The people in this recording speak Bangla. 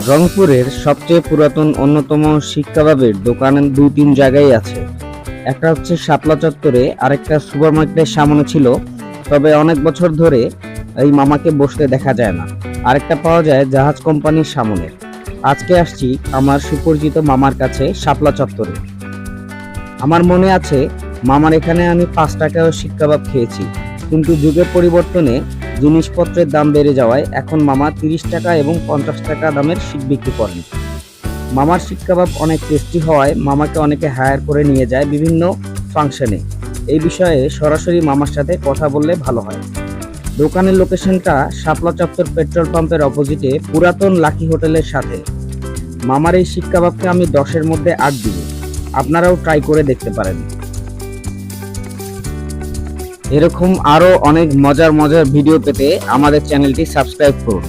রংপুরের সবচেয়ে পুরাতন অন্যতম শিক কাবাবের দোকান দুই তিন জায়গায় আছে। একটা হচ্ছে শাপলা চত্বরে, আরেকটা সুপারমার্কেটের সামনে ছিল। তবে অনেক বছর ধরে এই মামাকে বসতে দেখা যায় না। আরেকটা পাওয়া যায় জাহাজ কোম্পানির সামনে। আজকে আসছি আমার সুপরিচিত মামার কাছে শাপলা চত্বরে। আমার মনে আছে মামার এখানে আমি 5 টাকাও শিক কাবাব খেয়েছি, কিন্তু যুগের পরিবর্তনে জিনিসপত্রের দাম বেড়ে যাওয়ায় এখন মামা 30 টাকা এবং 50 টাকা দামের শিক বিক্রি করেন। মামার শিক কাবাব অনেক টেস্টি হওয়ায় মামাকে অনেকে হায়ার করে নিয়ে যায় বিভিন্ন ফাংশনে। এই বিষয়ে সরাসরি মামার সাথে কথা বললে ভালো হয়। দোকানের লোকেশনটা শাপলা চত্বর পেট্রোল পাম্পের অপোজিটে পুরাতন লাকি হোটেলের সাথে। মামার এই শিক কাবাবকে আমি 10-এর মধ্যে 8 দিব। আপনারাও ট্রাই করে দেখতে পারেন। এরকম আরো অনেক মজার মজার ভিডিও পেতে আমাদের চ্যানেলটি সাবস্ক্রাইব করুন।